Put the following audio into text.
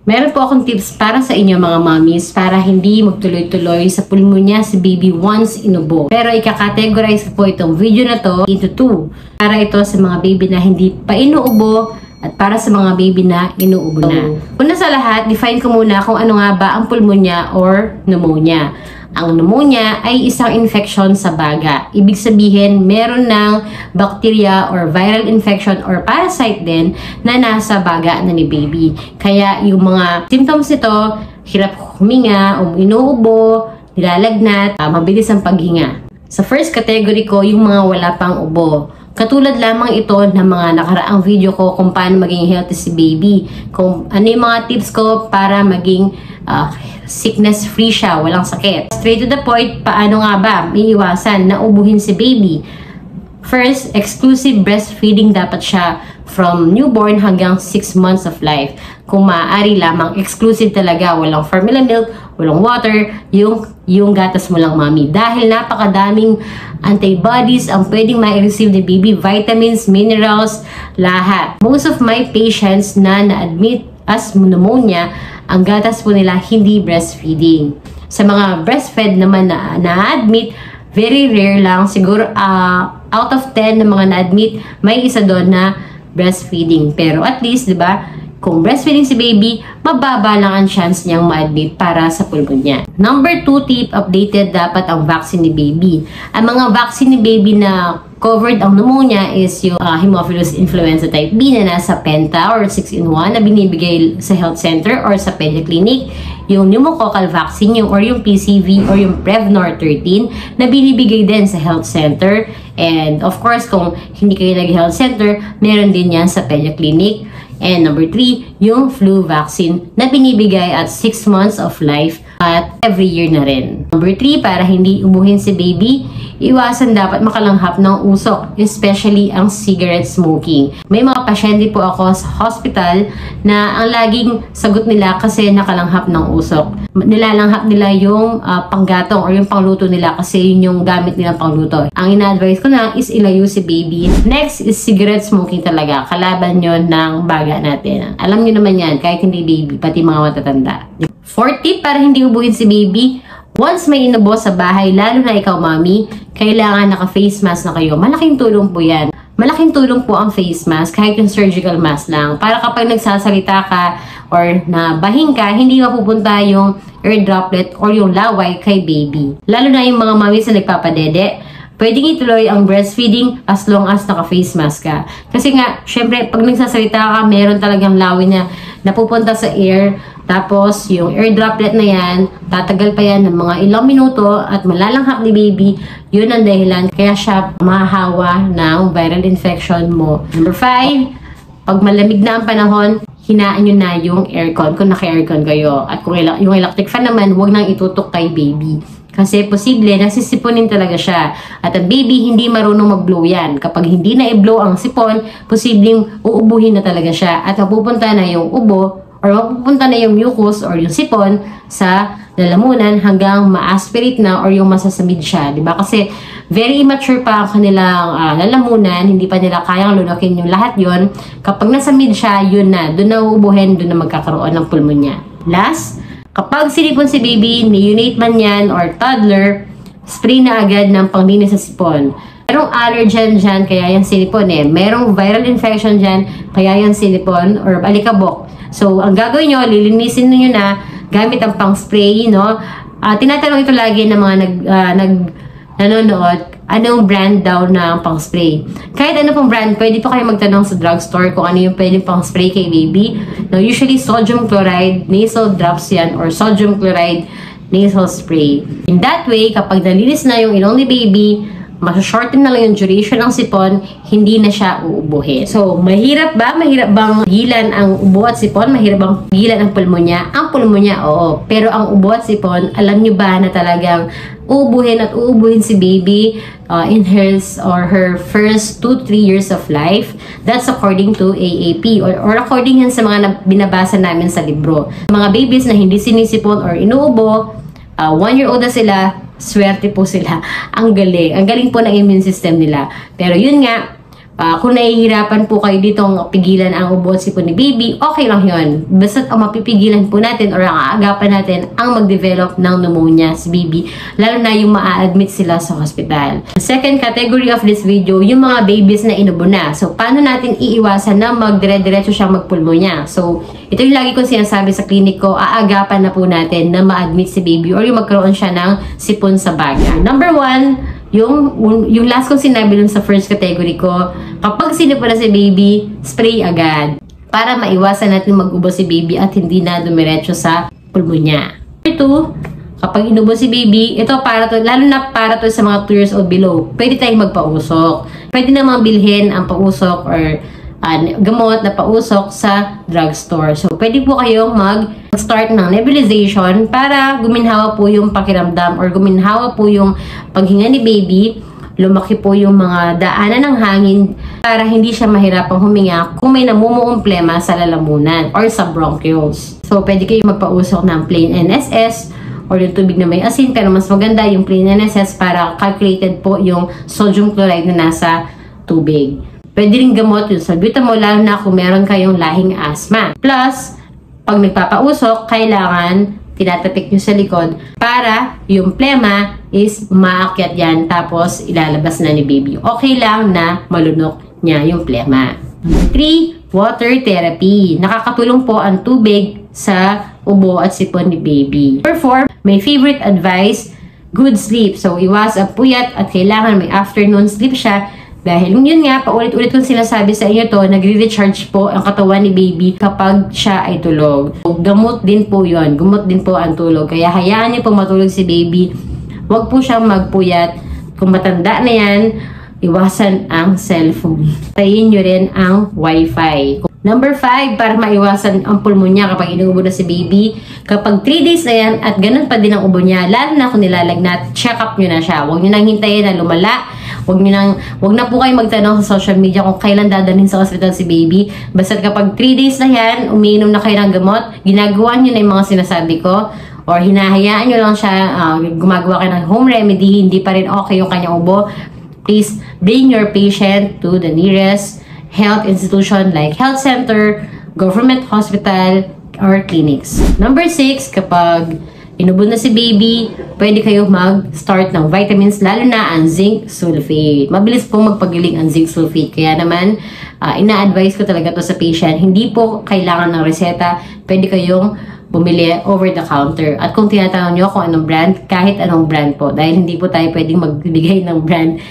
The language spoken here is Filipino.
Meron po akong tips para sa inyo mga mommies para hindi magtuloy-tuloy sa pulmonya si baby once inubo. Pero ika-categorize po itong video na to into 2. Para ito sa mga baby na hindi pa inuubo at para sa mga baby na inuubo na. Una sa lahat, define ko muna kung ano nga ba ang pulmonya or pneumonia. Ang pneumonia ay isang infection sa baga. Ibig sabihin, meron ng bacteria or viral infection or parasite din na nasa baga na ni baby. Kaya yung mga symptoms nito, hirap huminga, inuubo, nilalagnat, mabilis ang paghinga. Sa first category ko, yung mga wala pang ubo. Katulad lamang ito ng mga nakaraang video ko kung paano maging healthy si baby. Kung ano yung mga tips ko para maging sickness-free siya, walang sakit. Straight to the point, paano nga ba iiwasan na ubuhin si baby? First, exclusive breastfeeding dapat siya from newborn hanggang 6 months of life. Kung maaari lamang, exclusive talaga, walang formula milk, walang water, yung gatas mo lang mami. Dahil napakadaming antibodies ang pwedeng ma-receive ni baby, vitamins, minerals, lahat. Most of my patients na na-admit as pneumonia, ang gatas po nila hindi breastfeeding. Sa mga breastfed naman na na-admit, very rare lang, siguro out of 10 na mga na-admit, may isa doon na breastfeeding. Pero at least, di ba, kung breastfeeding si baby, mababa lang ang chance niyang ma-admit para sa pulmonya. Number 2 tip, updated dapat ang vaccine ni baby. Ang mga vaccine ni baby na covered ang pneumonia is yung Haemophilus influenza type B na nasa Penta or 6-in-1 na binibigay sa health center or sa pediatric. Yung pneumococcal vaccine or yung PCV or yung Prevnar 13 na binibigay din sa health center. And of course, kung hindi kayo nag-health center, meron din yan sa pediatric. And number 3, yung flu vaccine na binibigay at 6 months of life at every year na rin. Number 3, para hindi ubuhin si baby, iwasan dapat makalanghap ng usok, especially ang cigarette smoking. May mga pasyente po ako sa hospital na ang laging sagot nila kasi nakalanghap ng usok. Nilalanghap nila yung panggatong or yung pangluto nila kasi yun yung gamit nilang pangluto. Ang ina-advise ko na is ilayo si baby. Next is cigarette smoking talaga. Kalaban yun ng baga natin. Alam nyo naman yan, kahit hindi baby, pati mga matatanda. Fourth tip para hindi ubuhin si baby, once may inubo sa bahay, lalo na ikaw mami, kailangan naka-face mask na kayo. Malaking tulong po yan. Malaking tulong po ang face mask, kahit yung surgical mask lang. Para kapag nagsasalita ka or nabahing ka, hindi mapupunta yung air droplet or yung laway kay baby. Lalo na yung mga mami sa nagpapadede, pwedeng ituloy ang breastfeeding as long as naka-face mask ka. Kasi nga, syempre, pag nagsasalita ka, meron talagang laway na napupunta sa air. Tapos, yung air droplet na yan, tatagal pa yan ng mga ilang minuto at malalanghap ni baby. Yun ang dahilan kaya siya mahahawa ng viral infection mo. Number 5, pag malamig na ang panahon, hinaan nyo na yung aircon kung naka-aircon kayo. At kung yung electric fan naman, huwag nang itutok kay baby. Kasi posible, nasisiponin talaga siya. At ang baby, hindi marunong mag-blow yan. Kapag hindi na i-blow ang sipon, posibleng uubuhin na talaga siya. At mapupunta na yung ubo or mapupunta na yung mucus or yung sipon sa lalamunan hanggang ma-aspirate na or yung masasamid siya. Diba? Kasi very immature pa ang kanilang lalamunan, hindi pa nila kayang lunakin yung lahat yon. Kapag nasamid siya, yun na. Doon na uubuhin, doon na magkakaroon ng pulmonya. Last, kapag sinipon si baby, neonate man yan or toddler, spray na agad ng panglinis sa sipon. Merong allergen dyan, kaya yan sinipon eh. Merong viral infection dyan, kaya yan sinipon or alikabok. So, ang gagawin nyo, lilinisin nyo na gamit ang pang-spray, no? Tinatanong ito lagi ng mga nanonood, anong brand daw na pang-spray. Kahit ano pong brand, pwede po kayo magtanong sa drugstore kung ano yung pwede pang-spray kay baby. No, usually, sodium chloride nasal drops yan or sodium chloride nasal spray. In that way, kapag nalinis na yung ilong ni baby, mas-shorten na lang yung duration ng sipon, hindi na siya uubuhin. So, mahirap ba? Mahirap bang gilan ang ubo at sipon? Mahirap bang gilan ang pulmonya? Ang pulmonya, oo. Pero ang ubo at sipon, alam nyo ba na talagang uubuhin at uubuhin si baby in his or her first 2-3 years of life? That's according to AAP or according yan sa mga binabasa namin sa libro. Mga babies na hindi sinisipon or inuubo, 1-year-old na sila, swerte po sila. Ang galing. Ang galing po ng immune system nila. Pero yun nga, Kung nahihirapan po kayo ditong pigilan ang ubo at sipon ni baby, okay lang yun. Basta ang mapipigilan po natin or ang aagapan natin ang mag-develop ng pneumonia si baby, lalo na yung ma-admit sila sa hospital. The second category of this video, yung mga babies na inubo na. So, paano natin iiwasan na magdire-diretso siyang magpulmonya? So, ito yung lagi kong sinasabi sa clinic ko, aagapan na po natin na ma-admit si baby or yung magkaroon siya ng sipon sa baga. Number 1, yung last kong sinabi dun sa first category ko, kapag sinupo na si baby, spray agad para maiwasan natin mag-ubo si baby at hindi na dumiretso sa pulmonya. Number 2, kapag inubo si baby, ito para to, lalo na para to sa mga 2 years old below, pwede tayong magpausok. Pwede namang bilhin ang pausok or gamot na pausok sa drugstore. So, pwede po kayong mag-start ng nebulization para guminhawa po yung pakiramdam or guminhawa po yung paghinga ni baby, lumaki po yung mga daanan ng hangin para hindi siya mahirapang huminga kung may namumuong plema sa lalamunan or sa bronchioles. So, pwede kayong magpausok ng plain NSS or yung tubig na may asin, pero mas maganda yung plain NSS para calculated po yung sodium chloride na nasa tubig. Pwede rin gamot yung salbutamol, lalo na kung meron kayong lahing asthma. Plus, pag nagpapausok, kailangan tinatapik nyo sa likod para yung plema is maakyat yan tapos ilalabas na ni baby. Okay lang na malunok niya yung plema. 3, water therapy. Nakakatulong po ang tubig sa ubo at sipon ni baby. Number 4, my favorite advice, good sleep. So, iwas ang puyat at kailangan may afternoon sleep siya. Dahil yun nga, paulit-ulit kong sinasabi sa inyo to, nagre-recharge po ang katawan ni baby kapag siya ay tulog. So, gamot din po yun. Gamot din po ang tulog. Kaya hayaan niyo po matulog si baby. Huwag po siyang magpuyat. Kung matanda na yan, iwasan ang cellphone. Tayin nyo rin ang wifi. Number 5, para maiwasan ang pulmonya kapag inuubo na si baby, kapag 3 days na yan at ganun pa din ang ubo niya, lalo na kung nilalagnat, check up nyo na siya. Huwag nyo nang hintayin na lumala. Huwag na po kayo magtanong sa social media kung kailan dadalhin sa hospital si baby. Basta kapag 3 days na yan, umiinom na kayo ng gamot, ginagawa nyo na yung mga sinasabi ko, or hinahayaan nyo lang siya, gumagawa kayo ng home remedy, hindi pa rin okay yung kanyang ubo, please bring your patient to the nearest health institution like health center, government hospital, or clinics. Number 6, kapag inubo na si baby, pwede kayo mag-start ng vitamins, lalo na ang zinc sulfate. Mabilis po magpagaling ang zinc sulfate. Kaya naman, ina-advise ko talaga to sa patient. Hindi po kailangan ng reseta. Pwede kayong bumili over the counter. At kung tinatanong nyo kung anong brand, kahit anong brand po. Dahil hindi po tayo pwedeng magbigay ng brand